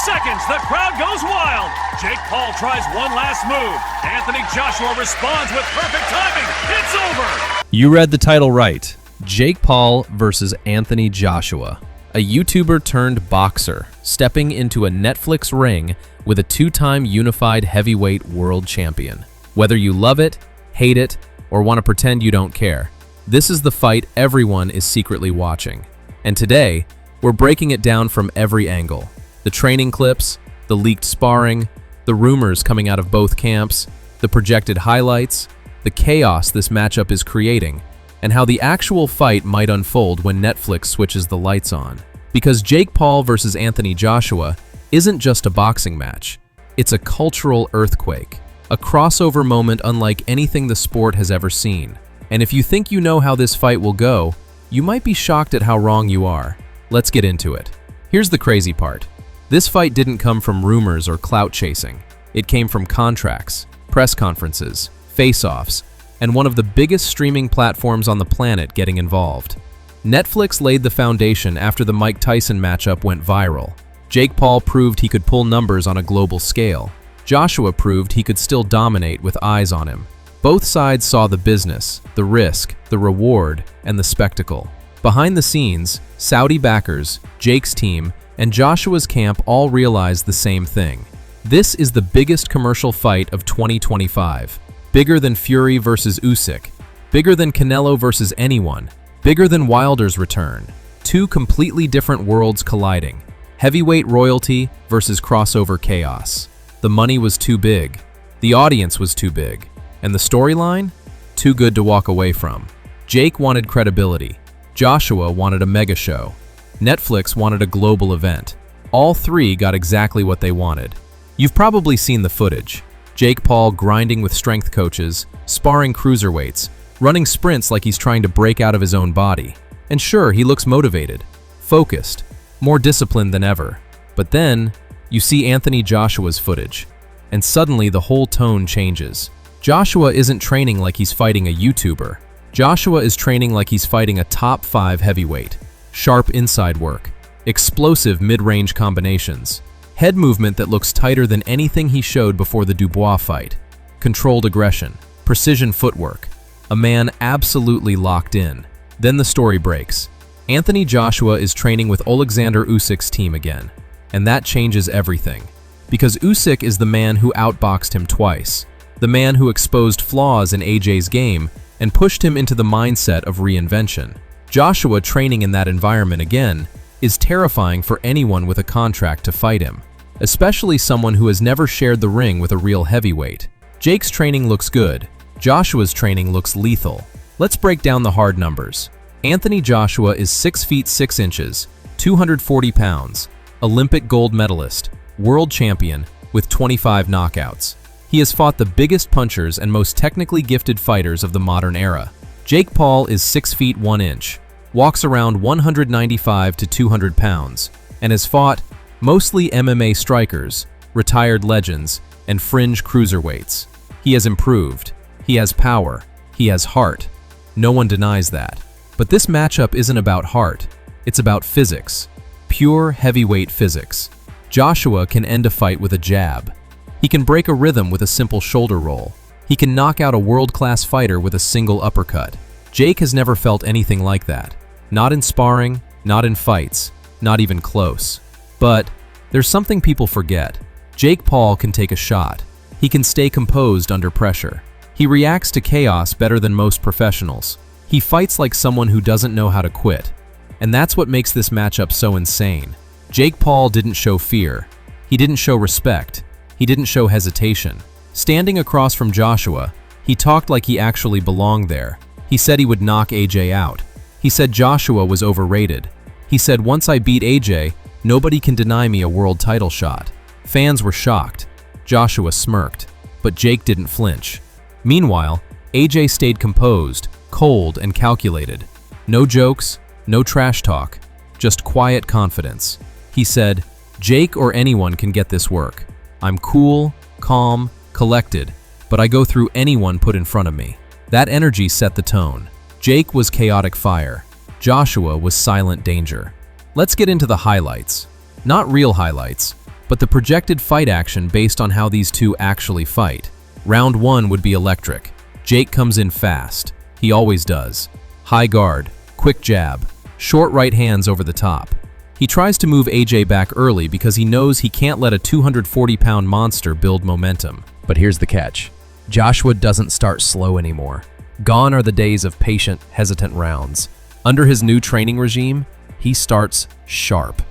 seconds, the crowd goes wild. Jake Paul tries one last move. Anthony Joshua responds with perfect timing. It's over. You read the title right. Jake Paul versus Anthony Joshua. A YouTuber turned boxer, stepping into a Netflix ring with a two-time unified heavyweight world champion. Whether you love it, hate it, or want to pretend you don't care, this is the fight everyone is secretly watching. And today, we're breaking it down from every angle. The training clips, the leaked sparring, the rumors coming out of both camps, the projected highlights, the chaos this matchup is creating, and how the actual fight might unfold when Netflix switches the lights on. Because Jake Paul versus Anthony Joshua isn't just a boxing match. It's a cultural earthquake, a crossover moment unlike anything the sport has ever seen. And if you think you know how this fight will go, you might be shocked at how wrong you are. Let's get into it. Here's the crazy part. This fight didn't come from rumors or clout chasing. It came from contracts, press conferences, face-offs, and one of the biggest streaming platforms on the planet getting involved. Netflix laid the foundation after the Mike Tyson matchup went viral. Jake Paul proved he could pull numbers on a global scale. Joshua proved he could still dominate with eyes on him. Both sides saw the business, the risk, the reward, and the spectacle. Behind the scenes, Saudi backers, Jake's team, and Joshua's camp all realized the same thing. This is the biggest commercial fight of 2025. Bigger than Fury versus Usyk, bigger than Canelo versus anyone, bigger than Wilder's return. Two completely different worlds colliding. Heavyweight royalty versus crossover chaos. The money was too big, the audience was too big, and the storyline? Too good to walk away from. Jake wanted credibility. Joshua wanted a mega show. Netflix wanted a global event. All three got exactly what they wanted. You've probably seen the footage. Jake Paul grinding with strength coaches, sparring cruiserweights, running sprints like he's trying to break out of his own body. And sure, he looks motivated, focused, more disciplined than ever. But then, you see Anthony Joshua's footage, and suddenly the whole tone changes. Joshua isn't training like he's fighting a YouTuber. Joshua is training like he's fighting a top 5 heavyweight. Sharp inside work, explosive mid-range combinations, head movement that looks tighter than anything he showed before the Dubois fight, controlled aggression, precision footwork, a man absolutely locked in. Then the story breaks. Anthony Joshua is training with Alexander Usyk's team again, and that changes everything. Because Usyk is the man who outboxed him twice, the man who exposed flaws in AJ's game and pushed him into the mindset of reinvention. Joshua training in that environment again is terrifying for anyone with a contract to fight him, especially someone who has never shared the ring with a real heavyweight. Jake's training looks good. Joshua's training looks lethal. Let's break down the hard numbers. Anthony Joshua is 6 feet 6 inches, 240 pounds, Olympic gold medalist, world champion with 25 knockouts. He has fought the biggest punchers and most technically gifted fighters of the modern era. Jake Paul is 6 feet 1 inch, walks around 195 to 200 pounds, and has fought mostly MMA strikers, retired legends, and fringe cruiserweights. He has improved. He has power. He has heart. No one denies that. But this matchup isn't about heart. It's about physics. Pure heavyweight physics. Joshua can end a fight with a jab. He can break a rhythm with a simple shoulder roll. He can knock out a world-class fighter with a single uppercut. Jake has never felt anything like that. Not in sparring, not in fights, not even close. But there's something people forget. Jake Paul can take a shot. He can stay composed under pressure. He reacts to chaos better than most professionals. He fights like someone who doesn't know how to quit. And that's what makes this matchup so insane. Jake Paul didn't show fear. He didn't show respect. He didn't show hesitation. Standing across from Joshua, he talked like he actually belonged there. He said he would knock AJ out. He said Joshua was overrated. He said, "Once I beat AJ, nobody can deny me a world title shot." Fans were shocked. Joshua smirked, but Jake didn't flinch. Meanwhile, AJ stayed composed, cold, and calculated. No jokes, no trash talk, just quiet confidence. He said, "Jake or anyone can get this work. I'm cool, calm, collected, but I go through anyone put in front of me." That energy set the tone. Jake was chaotic fire. Joshua was silent danger. Let's get into the highlights. Not real highlights, but but the projected fight action based on how these two actually fight. Round 1 would be electric. Jake comes in fast. He always does. High guard, quick jab, short right hands over the top. He tries to move AJ back early because he knows he can't let a 240-pound monster build momentum. But here's the catch. Joshua doesn't start slow anymore. Gone are the days of patient, hesitant rounds. Under his new training regime, he starts sharp.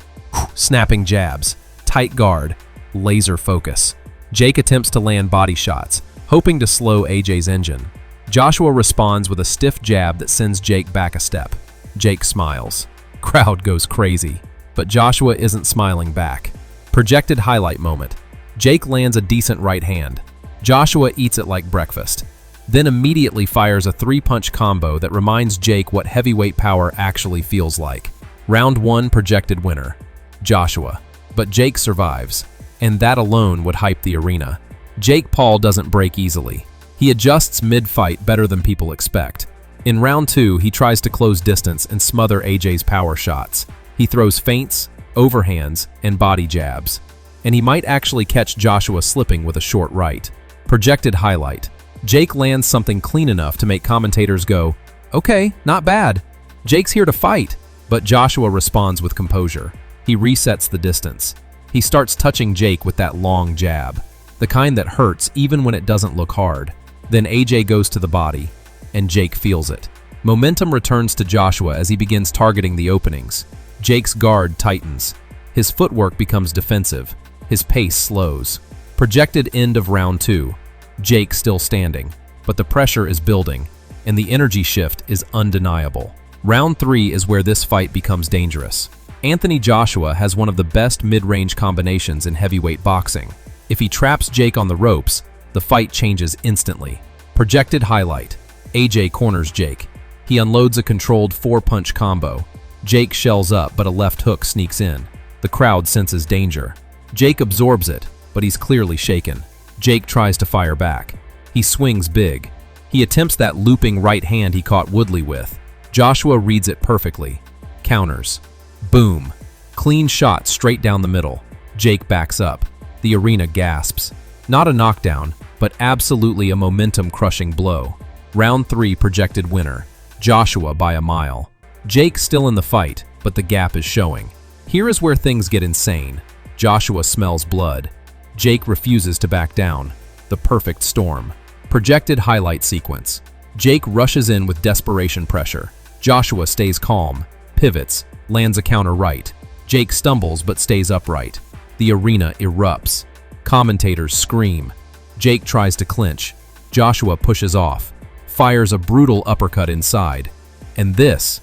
Snapping jabs, tight guard, laser focus. Jake attempts to land body shots, hoping to slow AJ's engine. Joshua responds with a stiff jab that sends Jake back a step. Jake smiles. Crowd goes crazy, but Joshua isn't smiling back. Projected highlight moment. Jake lands a decent right hand. Joshua eats it like breakfast, then immediately fires a 3-punch combo that reminds Jake what heavyweight power actually feels like. Round 1 projected winner, Joshua. But Jake survives, and that alone would hype the arena. Jake Paul doesn't break easily. He adjusts mid-fight better than people expect. In round 2, he tries to close distance and smother AJ's power shots. He throws feints, overhands, and body jabs. And he might actually catch Joshua slipping with a short right. Projected highlight. Jake lands something clean enough to make commentators go, "Okay, not bad. Jake's here to fight." But Joshua responds with composure. He resets the distance. He starts touching Jake with that long jab, the kind that hurts even when it doesn't look hard. Then AJ goes to the body, and Jake feels it. Momentum returns to Joshua as he begins targeting the openings. Jake's guard tightens. His footwork becomes defensive. His pace slows. Projected end of round 2. Jake still standing, but the pressure is building, and the energy shift is undeniable. Round 3 is where this fight becomes dangerous. Anthony Joshua has one of the best mid-range combinations in heavyweight boxing. If he traps Jake on the ropes, the fight changes instantly. Projected highlight. AJ corners Jake. He unloads a controlled 4-punch combo. Jake shells up, but a left hook sneaks in. The crowd senses danger. Jake absorbs it, but he's clearly shaken. Jake tries to fire back. He swings big. He attempts that looping right hand he caught Woodley with. Joshua reads it perfectly. Counters. Boom. Clean shot straight down the middle. Jake backs up. The arena gasps. Not a knockdown, but absolutely a momentum-crushing blow. Round 3 projected winner. Joshua by a mile. Jake still in the fight, but the gap is showing. Here is where things get insane. Joshua smells blood. Jake refuses to back down. The perfect storm. Projected highlight sequence. Jake rushes in with desperation pressure. Joshua stays calm, pivots, lands a counter right. Jake stumbles but stays upright. The arena erupts. Commentators scream. Jake tries to clinch. Joshua pushes off, fires a brutal uppercut inside. And this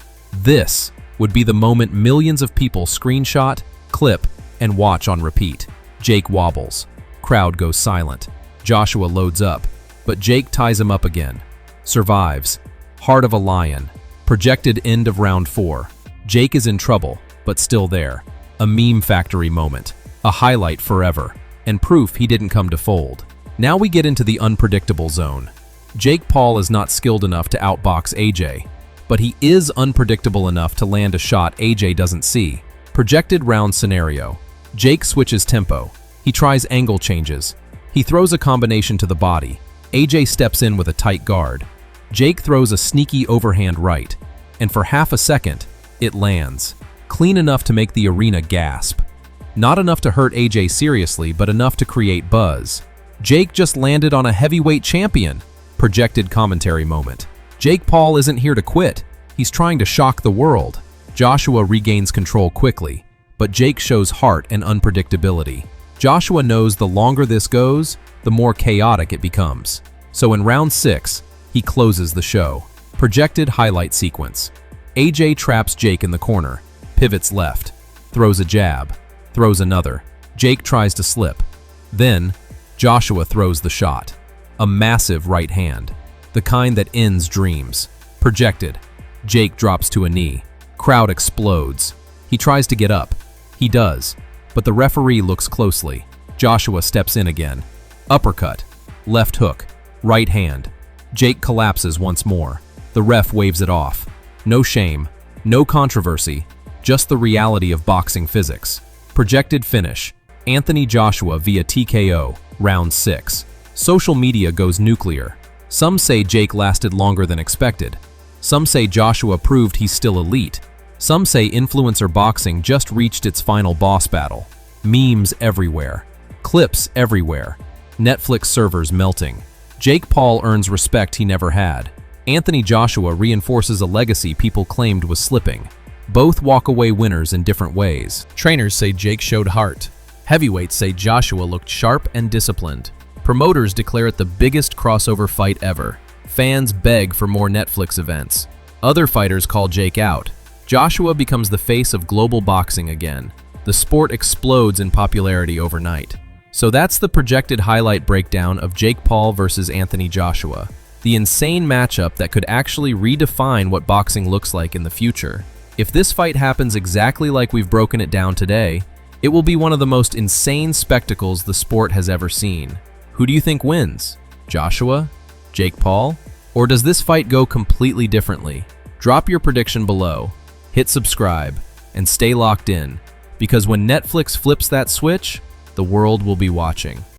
would be the moment millions of people screenshot, clip, and watch on repeat. Jake wobbles. Crowd goes silent. Joshua loads up, but Jake ties him up again. Survives. Heart of a lion. Projected end of round 4. Jake is in trouble, but still there. A meme factory moment. A highlight forever. And proof he didn't come to fold. Now we get into the unpredictable zone. Jake Paul is not skilled enough to outbox AJ, but he is unpredictable enough to land a shot AJ doesn't see. Projected round scenario. Jake switches tempo. He tries angle changes. He throws a combination to the body. AJ steps in with a tight guard. Jake throws a sneaky overhand right, and for half a second, it lands. Clean enough to make the arena gasp. Not enough to hurt AJ seriously, but enough to create buzz. Jake just landed on a heavyweight champion. Projected commentary moment. Jake Paul isn't here to quit. He's trying to shock the world. Joshua regains control quickly, but Jake shows heart and unpredictability. Joshua knows the longer this goes, the more chaotic it becomes. So in round 6, he closes the show. Projected highlight sequence. AJ traps Jake in the corner, pivots left, throws a jab, throws another. Jake tries to slip. Then, Joshua throws the shot. A massive right hand. The kind that ends dreams. Projected. Jake drops to a knee. Crowd explodes. He tries to get up. He does, but the referee looks closely. Joshua steps in again. Uppercut. Left hook. Right hand. Jake collapses once more. The ref waves it off. No shame, no controversy, just the reality of boxing physics. Projected finish. Anthony Joshua via TKO, round 6. Social media goes nuclear. Some say Jake lasted longer than expected. Some say Joshua proved he's still elite. Some say influencer boxing just reached its final boss battle. Memes everywhere. Clips everywhere. Netflix servers melting. Jake Paul earns respect he never had. Anthony Joshua reinforces a legacy people claimed was slipping. Both walk away winners in different ways. Trainers say Jake showed heart. Heavyweights say Joshua looked sharp and disciplined. Promoters declare it the biggest crossover fight ever. Fans beg for more Netflix events. Other fighters call Jake out. Joshua becomes the face of global boxing again. The sport explodes in popularity overnight. So that's the projected highlight breakdown of Jake Paul versus Anthony Joshua. The insane matchup that could actually redefine what boxing looks like in the future. If this fight happens exactly like we've broken it down today, it will be one of the most insane spectacles the sport has ever seen. Who do you think wins? Joshua? Jake Paul? Or does this fight go completely differently? Drop your prediction below, hit subscribe, and stay locked in, because when Netflix flips that switch, the world will be watching.